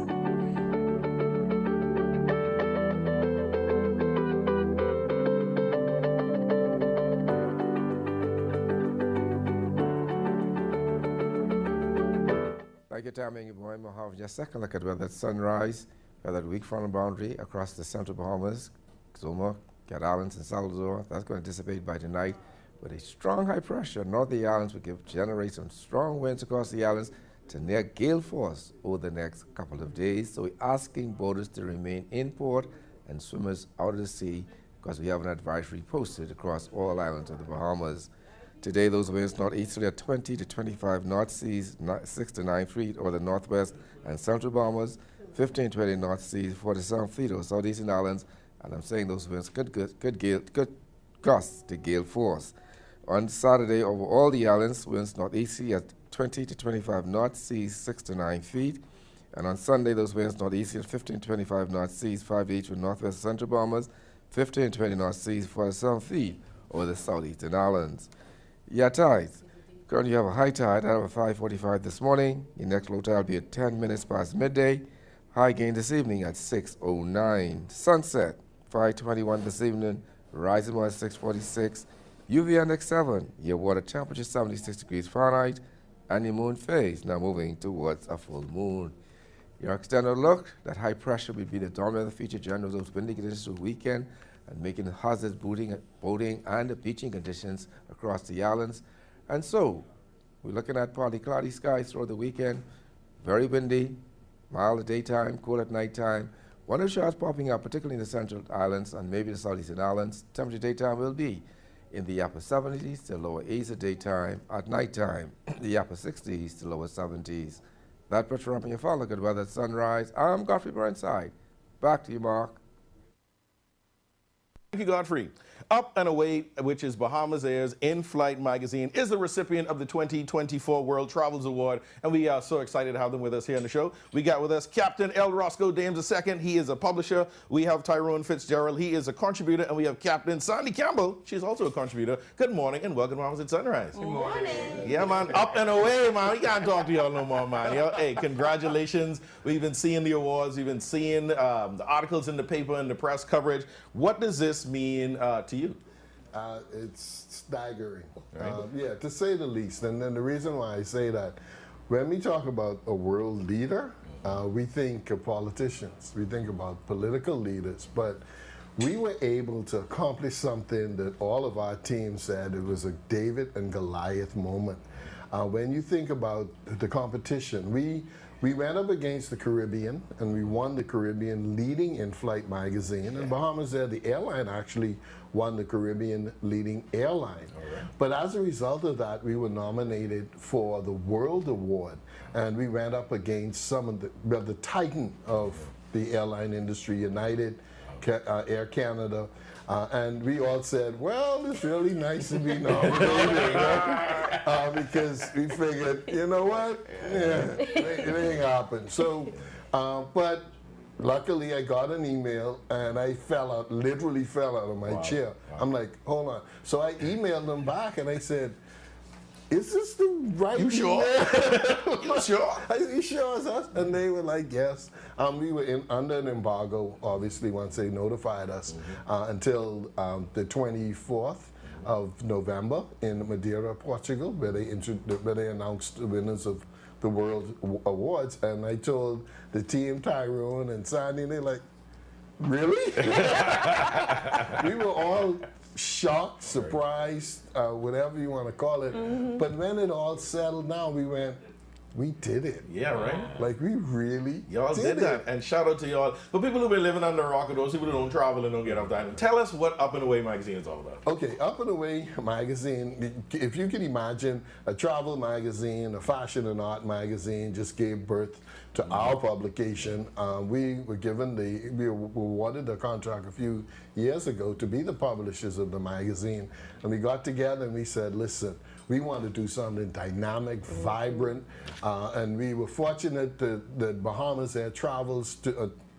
Thank you, Tammy. Good morning. We'll have just a second look at weather at sunrise, weather at weak frontal boundary across the central Bahamas, Zuma, Cat Islands, and Salvador. That's going to dissipate by tonight with a strong high pressure north of the islands will generate some strong winds across the islands to near gale force over the next couple of days. So we're asking boaters to remain in port and swimmers out of the sea because we have an advisory posted across all islands of the Bahamas. Today, those winds northeasterly at 20 to 25 knot seas, 6 to 9 feet over the northwest and central Bahamas, 15 to 20 knot seas for the south fleet or southeastern islands, and I'm saying those winds could gusts to gale force. On Saturday, over all the islands, winds northeasterly at 20 to 25 knot seas, 6 to 9 feet. And on Sunday, those winds northeasterly at 15 to 25 knot seas, 5 each for northwest central Bahamas, 15 to 20 knot seas for the south fleet over the southeastern islands. Your tides. Currently, you have a high tide out of 5:45 this morning. Your next low tide will be at 10 minutes past midday. High gain this evening at 6:09. Sunset, 5:21 this evening. rising at 646. UV index 7, your water temperature 76 degrees Fahrenheit, and your moon phase now moving towards a full moon. Your external look, that high pressure will be the dominant feature general those windy conditions through the weekend and making hazardous boating and beaching conditions across the islands. And so, we're looking at partly cloudy skies throughout the weekend, very windy, mild at daytime, cool at nighttime. Winter showers popping up, particularly in the central islands and maybe the southeastern islands. Temperature daytime will be in the upper 70s to lower 80s at daytime. At nighttime, the upper 60s to lower 70s. That puts you up in your follow good weather at sunrise. I'm Godfrey Burnside. Back to you, Mark. Thank you, Godfrey. Up and Away, which is Bahamas Air's in-flight magazine, is the recipient of the 2024 World Travels Award, and we are so excited to have them with us here on the show. We got with us Captain L. Roscoe Dames II. He is a publisher. We have Tyrone Fitzgerald. He is a contributor, and we have Captain Sandy Campbell. She's also a contributor. Good morning, and welcome to Bahamas at Sunrise. Good morning. Yeah, man. Up and away, man. We can't talk to y'all no more, man. Yo, hey, congratulations. We've been seeing the awards. We've been seeing the articles in the paper and the press coverage. What does this mean to you? It's staggering, yeah, to say the least. And then the reason why I say that, when we talk about a world leader, we think of politicians, we think about political leaders, but we were able to accomplish something that all of our team said it was a David and Goliath moment. When you think about the competition, we went up against the Caribbean, and we won the Caribbean leading in-flight magazine. And Bahamas Air, the airline, actually won the Caribbean leading airline. But as a result of that, we were nominated for the World Award, and we went up against some of the titan of the airline industry, United, Air Canada, and we all said, well, it's really nice to be nominated, because we figured, you know what, yeah, it ain't happened. So, but luckily I got an email and I literally fell out of my chair. Wow. I'm like, hold on. So I emailed them back and I said, is this the right You sure? You sure? You sure it's us? And they were like, yes. We were under an embargo, obviously, once they notified us, until the 24th of November in Madeira, Portugal, where they announced the winners of the World Awards. And I told the team, Tyrone and Sandy, and they're like, really? We were all shocked, surprised, whatever you want to call it. But when it all settled down, we went, we did it. Yeah, right? Like, we really Y'all did that. And shout out to y'all. For people who've been living under a rock, or those people who don't travel and don't get off the island, tell us what Up and Away magazine is all about. Okay, Up and Away magazine, if you can imagine, a travel magazine, a fashion and art magazine, just gave birth to our publication. We were awarded the contract a few years ago to be the publishers of the magazine. And we got together and we said, listen, we want to do something dynamic, vibrant, and we were fortunate that Bahamas Air travels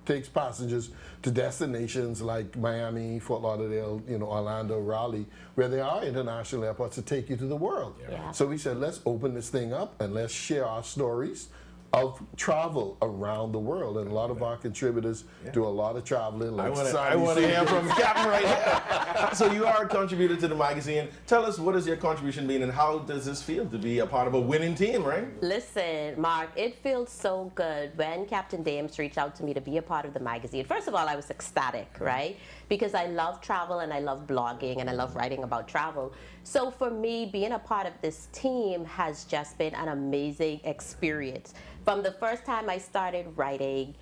takes passengers to destinations like Miami, Fort Lauderdale, Orlando, Raleigh, where there are international airports to take you to the world. Yeah. So we said, let's open this thing up and let's share our stories of travel around the world, and a lot of our contributors do a lot of traveling. Like I want to hear from Captain right here. So you are a contributor to the magazine. Tell us, what has your contribution been, and how does this feel to be a part of a winning team, right? Listen, Mark, it feels so good when Captain Dames reached out to me to be a part of the magazine. First of all, I was ecstatic, right? Because I love travel and I love blogging and I love writing about travel. So for me, being a part of this team has just been an amazing experience. From the first time I started writing,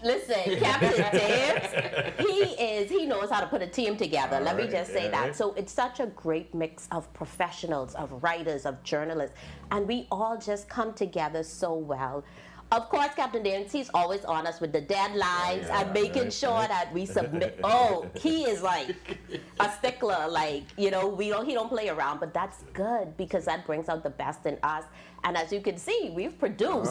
listen, Captain Dames, he knows how to put a team together. Let me just say that. So it's such a great mix of professionals, of writers, of journalists, and we all just come together so well. Of course, Captain Dames, he's always on us with the deadlines and making sure that we submit. Oh, he is like a stickler. Like, he don't play around, but that's good because that brings out the best in us. And as you can see, we've produced.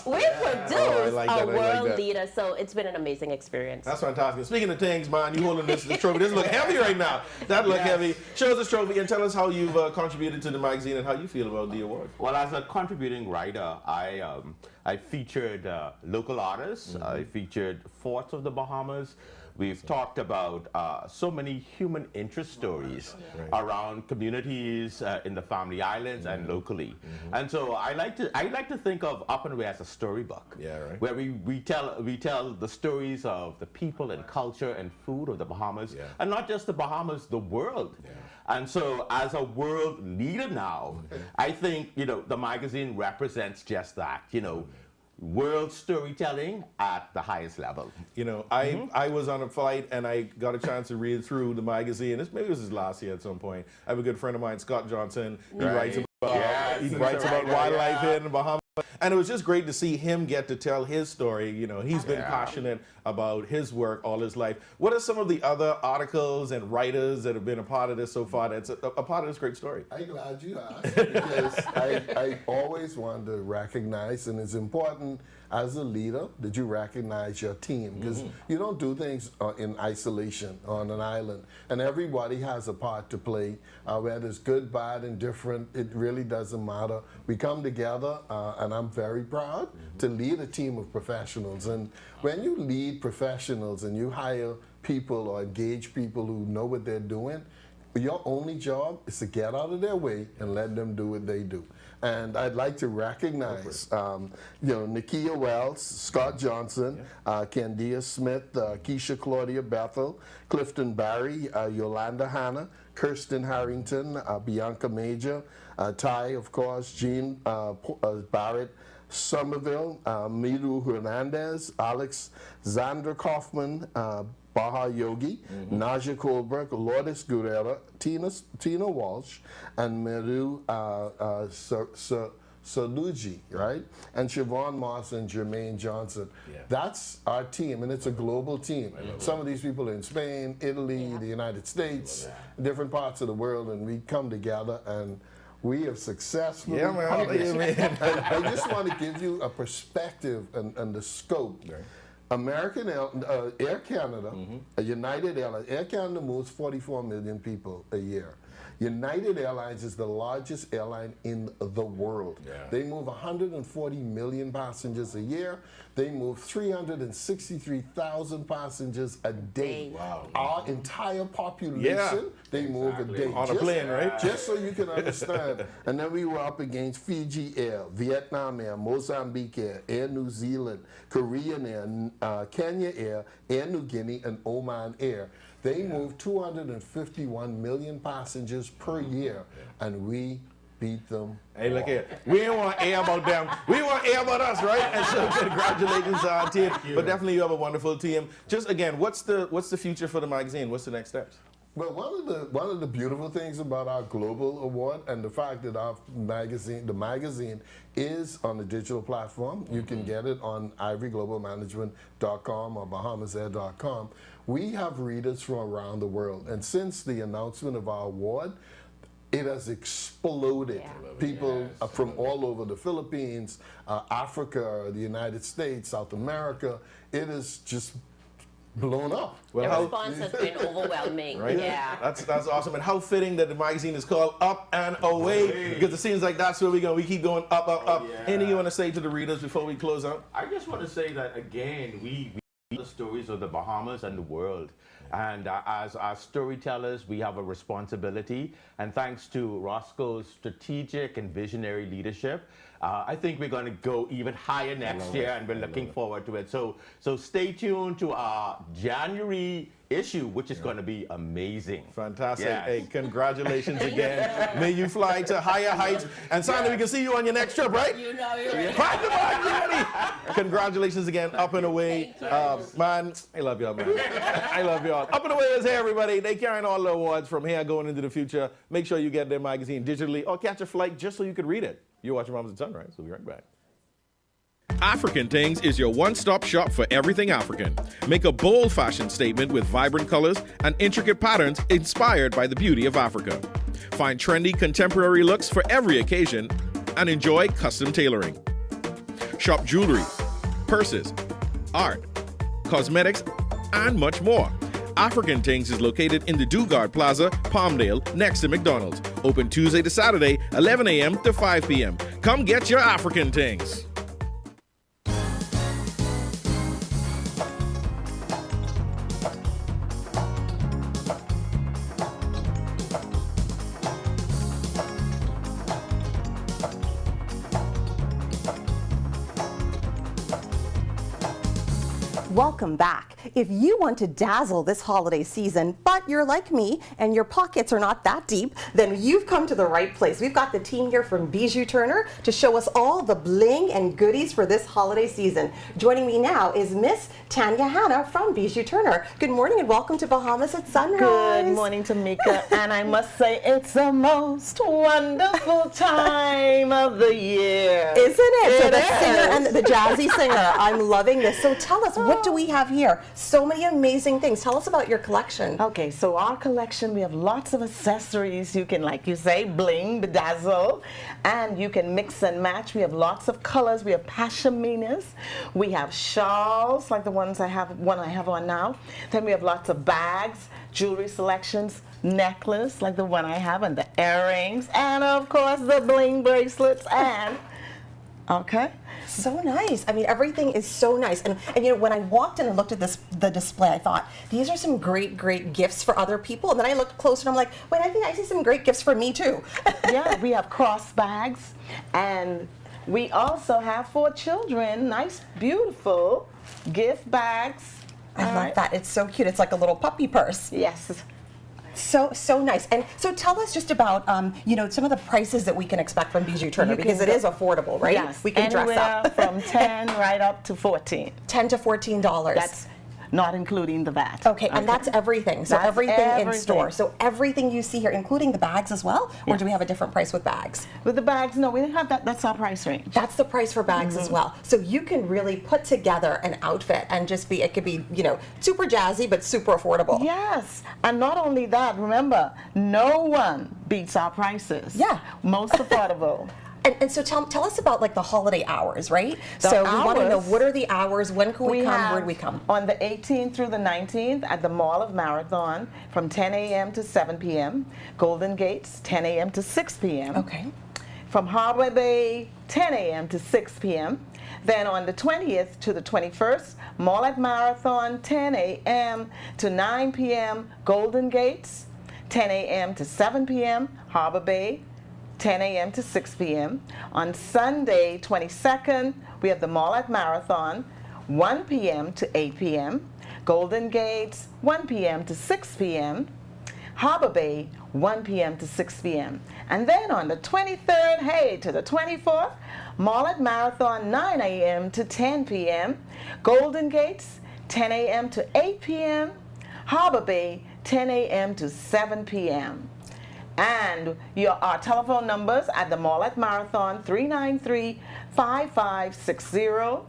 We've produced a world leader. So it's been an amazing experience. That's fantastic. Speaking of things, man, you holding this trophy. This look heavy right now. That look heavy. Show us this trophy and tell us how you've contributed to the magazine and how you feel about the award. Well, as a contributing writer, I featured local artists. I featured forts of the Bahamas. We've talked about so many human interest stories around communities in the Family Islands and locally. And so I like to think of Up and Away as a storybook, where we tell the stories of the people and culture and food of the Bahamas, and not just the Bahamas, the world. And so as a world leader now, I think, the magazine represents just that, world storytelling at the highest level. I was on a flight and I got a chance to read through the magazine. Maybe this was last year at some point. I have a good friend of mine, Scott Johnson. He writes about wildlife here in the Bahamas. And it was just great to see him get to tell his story. He's been passionate about his work all his life. What are some of the other articles and writers that have been a part of this so far that's a part of this great story? I'm glad you asked, because I always want to recognize, and it's important as a leader that you recognize your team, because you don't do things in isolation on an island, and everybody has a part to play, whether it's good, bad, and different. It really doesn't matter. We come together, and I'm very proud to lead a team of professionals. And when you lead professionals and you hire people or engage people who know what they're doing, your only job is to get out of their way and let them do what they do. And I'd like to recognize, Nakia Wells, Scott Johnson, Candia Smith, Keisha Claudia Bethel, Clifton Barry, Yolanda Hanna, Kirsten Harrington, Bianca Major, Ty, of course, Jean Barrett, Somerville, Miru Hernandez, Alex Zander Kaufman, Baha Yogi, Naja Kohlberg, Lourdes Guerrero, Tina Walsh, and Meru Saluji, right? And Siobhan Moss and Jermaine Johnson. That's our team, and it's a global team. Some of these people are in Spain, Italy, the United States, different parts of the world, and we come together and we have successfully published. I just want to give you a perspective and the scope. American Air Canada, United Airlines. Air Canada moves 44 million people a year. United Airlines is the largest airline in the world. They move 140 million passengers a year. They move 363,000 passengers a day. Wow. Our entire population, they move a day. On a plane, right? Just so you can understand. And then we were up against Fiji Air, Vietnam Air, Mozambique Air, Air New Zealand, Korean Air, Kenya Air, Air New Guinea, and Oman Air. They move 251 million passengers per year, and we beat them. Hey, look here. We ain't want to air about them. We want to air about us, right? And so congratulations to our team. But definitely you have a wonderful team. Just again, what's the future for the magazine? What's the next steps? Well, one of the beautiful things about our global award and the fact that our magazine, the magazine, is on the digital platform. You can get it on ivoryglobalmanagement.com or bahamasair.com. We have readers from around the world, and since the announcement of our award, it has exploded. People from all over the Philippines, Africa, the United States, South America. It is just blown up. The response has been overwhelming. Right? Yeah. That's awesome. And how fitting that the magazine is called Up and Away, because it seems like that's where we go. We keep going up, up, up. Anything you want to say to the readers before we close out? I just want to say that, again, we the stories of the Bahamas and the world. And as our storytellers, we have a responsibility. And thanks to Roscoe's strategic and visionary leadership, I think we're going to go even higher next year, and we're looking forward to it. So stay tuned to our January issue, which is going to be amazing. Fantastic. Yes. Hey, congratulations again. May you fly to higher heights. And Sandra, we can see you on your next trip, right? You know you're ready. Congratulations again. Up and Away. Man, I love y'all, man. I love y'all. Up and Away is here, everybody. They carrying all the awards from here going into the future. Make sure you get their magazine digitally or catch a flight just so you could read it. You're watching Mamas and Sunrise. We'll be right back. African Things is your one-stop shop for everything African. Make a bold fashion statement with vibrant colors and intricate patterns inspired by the beauty of Africa. Find trendy contemporary looks for every occasion and enjoy custom tailoring. Shop jewelry, purses, art, cosmetics, and much more. African Things is located in the Dugard Plaza, Palmdale, next to McDonald's. Open Tuesday to Saturday, 11 a.m. to 5 p.m. Come get your African Things. Welcome back. If you want to dazzle this holiday season, but you're like me and your pockets are not that deep, then you've come to the right place. We've got the team here from Bijou Turner to show us all the bling and goodies for this holiday season. Joining me now is Miss Tanya Hanna from Bijou Turner. Good morning and welcome to Bahamas at Sunrise. Good morning, Tamika, and I must say it's the most wonderful time of the year. Isn't it? So It the is. singer and the jazzy singer. I'm loving this. So tell us, what do we have here? So many amazing things. Tell us about your collection. Okay, so our collection, we have lots of accessories. You can, like you say, bling, bedazzle, and you can mix and match. We have lots of colors. We have pashminas. We have shawls, like the ones I have on now. Then we have lots of bags, jewelry selections, necklace, like the one I have, and the earrings, and of course the bling bracelets, and okay. So nice. I mean, everything is so nice. And you know, when I walked in and looked at the display, I thought, these are some great gifts for other people. And then I looked closer and I'm like, wait, I think I see some great gifts for me too. Yeah, we have cross bags, and we also have for children nice, beautiful gift bags. I love that. It's so cute. It's like a little puppy purse. Yes. So nice. And so tell us just about you know, some of the prices that we can expect from Bijou Turner, because it is affordable, right? Yes. We can dress up. From 10 right up to 14. $10 to $14. That's not including the VAT. Okay, and that's everything. So That's everything in store. everything. So everything you see here, including the bags as well? Or do we have a different price with bags? With the bags, no, we don't have that. That's our price range. That's the price for bags as well. So you can really put together an outfit and just be, it could be, you know, super jazzy, but super affordable. Yes, and not only that, remember, no one beats our prices. Yeah. Most affordable. And so tell us about like the holiday hours, right? The So we want to know, hours, what are the hours? When can we come? Where do we come? On the 18th through the 19th at the Mall of Marathon from 10 a.m. to 7 p.m. Golden Gates, 10 a.m. to 6 p.m. Okay. From Harbor Bay, 10 a.m. to 6 p.m. Then on the 20th to the 21st, Mall at Marathon, 10 a.m. to 9 p.m. Golden Gates, 10 a.m. to 7 p.m. Harbor Bay, 10 a.m. to 6 p.m. On Sunday, 22nd, we have the Mall at Marathon, 1 p.m. to 8 p.m. Golden Gates, 1 p.m. to 6 p.m. Harbor Bay, 1 p.m. to 6 p.m. And then on the 23rd, hey, to the 24th, Mall at Marathon, 9 a.m. to 10 p.m. Golden Gates, 10 a.m. to 8 p.m. Harbor Bay, 10 a.m. to 7 p.m. And our telephone numbers at the Mall at Marathon, 393-5560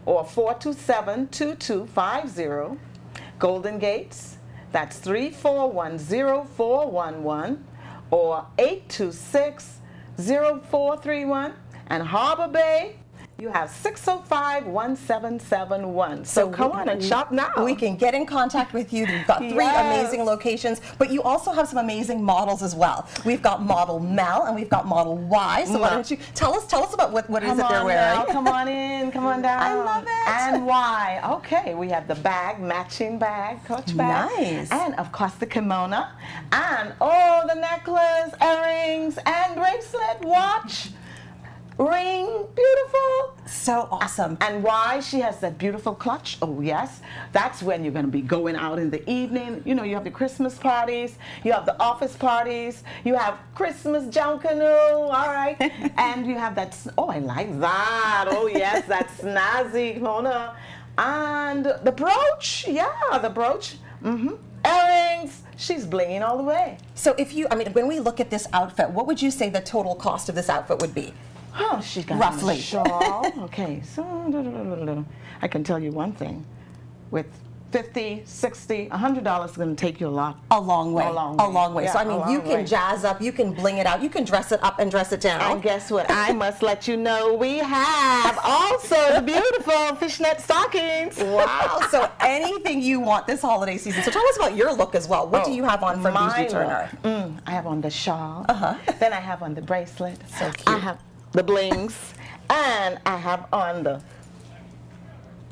or 427-2250. Golden Gates, that's 3410411 or 826-0431. And Harbor Bay, you have 605-1771. So come on and shop now. We can get in contact with you. We've got 3 amazing locations, but you also have some amazing models as well. We've got model Mel and we've got model Y. So why don't you tell us about what it is that they're wearing? Now, come on in, come on down. I love it. And Y. Okay, we have the bag, matching bag, Coach bag. Nice. And of course the kimono. And all the necklace, earrings, and bracelet, watch, ring, beautiful. So awesome. And why she has that beautiful clutch? Oh yes, that's when you're going to be going out in the evening. You know, you have the Christmas parties, you have the office parties, you have Christmas junkanoo, all right, and you have that. Oh, I like that. Oh yes, that snazzy kimono, and the brooch. Yeah, the brooch. Earrings. She's blinging all the way. So when we look at this outfit, what would you say the total cost of this outfit would be? Oh, she got roughly. a shawl. Okay, so I can tell you one thing. With $50, $60, $100 is going to take you a long way. A long way. Yeah, So you can jazz up, you can bling it out, you can dress it up and dress it down. And guess what? I must let you know we have also the beautiful fishnet stockings. Wow. So anything you want this holiday season. So tell us about your look as well. What do you have on from Bijou Turner? I have on the shawl. Then I have on the bracelet. So cute. I have the blings, and I have on the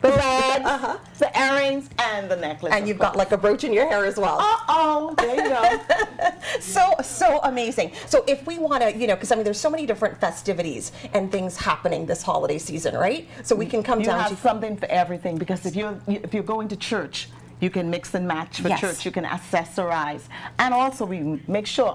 the bags, the earrings, and the necklace. And you've got like a brooch in your hair as well. Uh-oh, there you go. So amazing. So if we want to, because I mean, there's so many different festivities and things happening this holiday season, right? So we can come You down have to something for everything, because if you're going to church, you can mix and match for Yes. church. You can accessorize. And also we make sure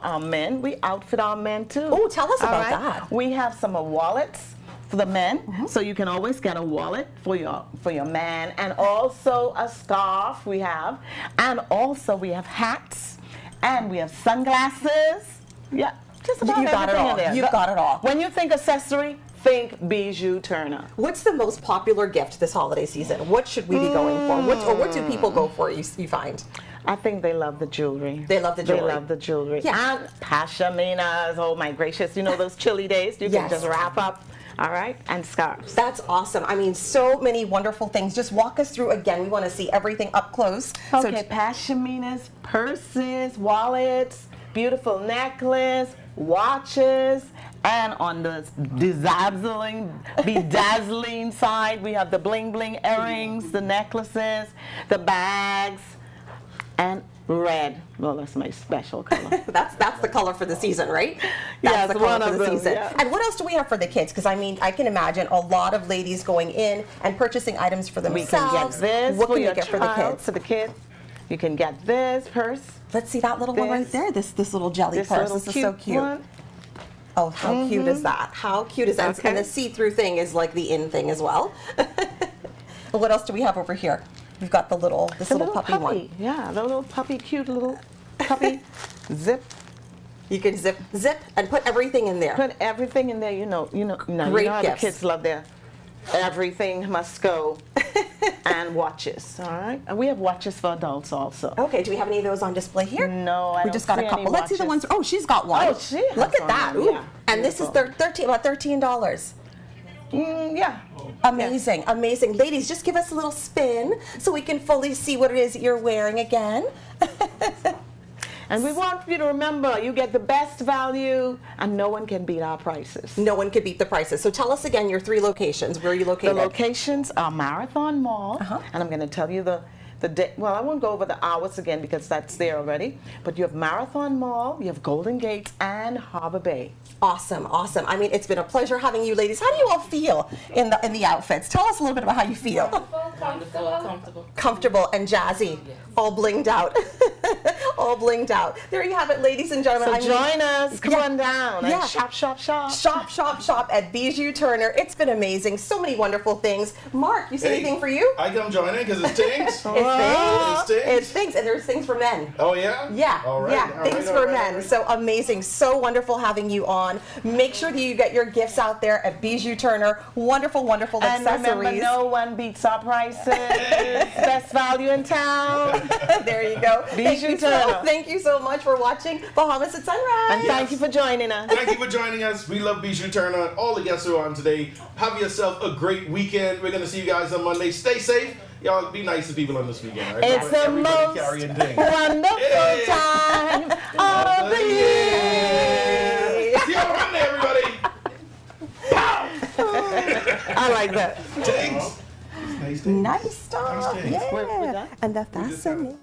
we outfit our men too. Oh, tell us All about right? that. We have some wallets for the men, so you can always get a wallet for your man, and also a scarf we have, and also we have hats, and we have sunglasses. Yeah, just about You got it everything all. in there. You've got it all. When you think accessory, think Bijou Turner. What's the most popular gift this holiday season? What should we be going for? What do people go for, you find? I think they love the jewelry. They love the jewelry. They love the jewelry. Yeah. And pashminas, oh my gracious, those chilly days, you can Yes. just wrap up, all right, and scarves. That's awesome. I mean, so many wonderful things. Just walk us through again. We want to see everything up close. Okay, pashminas, purses, wallets, beautiful necklace, watches, and on the bedazzling side, we have the bling bling earrings, the necklaces, the bags, and red. Well, that's my special color. That's the color for the season, right? Yes, That's the color one for of the them, season. yeah. And what else do we have for the kids? Because I mean, I can imagine a lot of ladies going in and purchasing items for We themselves. can get this What for can you your get for the child, kids? for the kid. You can get this purse. Let's see that little one right there. This little jelly This purse. little This is so cute. one. Oh, how cute is that? How cute is that? Okay. And the see-through thing is like the in thing as well. What else do we have over here? We've got this little puppy one. Yeah, the little puppy, cute little puppy. Zip. You can zip and put everything in there. Put everything in there. You know Great how gifts. the kids love their everything must go. And watches, all right? And we have watches for adults also. Okay, do we have any of those on display here? No, I We don't just got see a any couple. Let's see the ones. watches. Oh, she's got one. Oh, she has Look at one, that. Ooh. yeah. And this is about $13. Yeah. Amazing, amazing. Ladies, just give us a little spin so we can fully see what it is that you're wearing again. And we want you to remember, you get the best value, and no one can beat our prices. No one could beat the prices. So tell us again your 3 locations. Where are you located? The locations are Marathon Mall, and I'm going to tell you the day. Well, I won't go over the hours again because that's there already. But you have Marathon Mall, you have Golden Gate, and Harbor Bay. Awesome, awesome. I mean, it's been a pleasure having you ladies. How do you all feel in the outfits? Tell us a little bit about how you feel. Comfortable and jazzy. All blinged out. All blinged out. There you have it, ladies and gentlemen. So join us. Come on down and shop, shop, shop. Shop, shop, shop at Bijou Turner. It's been amazing. So many wonderful things. Mark, you see anything for you? I come join in because it stinks. It stinks, and there's things for men. Oh, yeah? Yeah, All right, yeah, all things right, for all right, men. all right. So amazing, so wonderful having you on. Make sure that you get your gifts out there at Bijou Turner. Wonderful, wonderful And accessories. remember, no one beats our prices. Best value in town. There you go. Bijou Turner. Thank you so much for watching Bahamas at Sunrise. And thank you for joining us. Thank you for joining us. We love Bijou Turner. All the guests who are on today. Have yourself a great weekend. We're going to see you guys on Monday. Stay safe. Y'all be nice to people on this weekend. Right? It's the Everybody most carrying things. wonderful time of the year. See you on Monday, everybody. I like that. Thanks. Nice stuff. Nice things. Yeah. And the fascinating.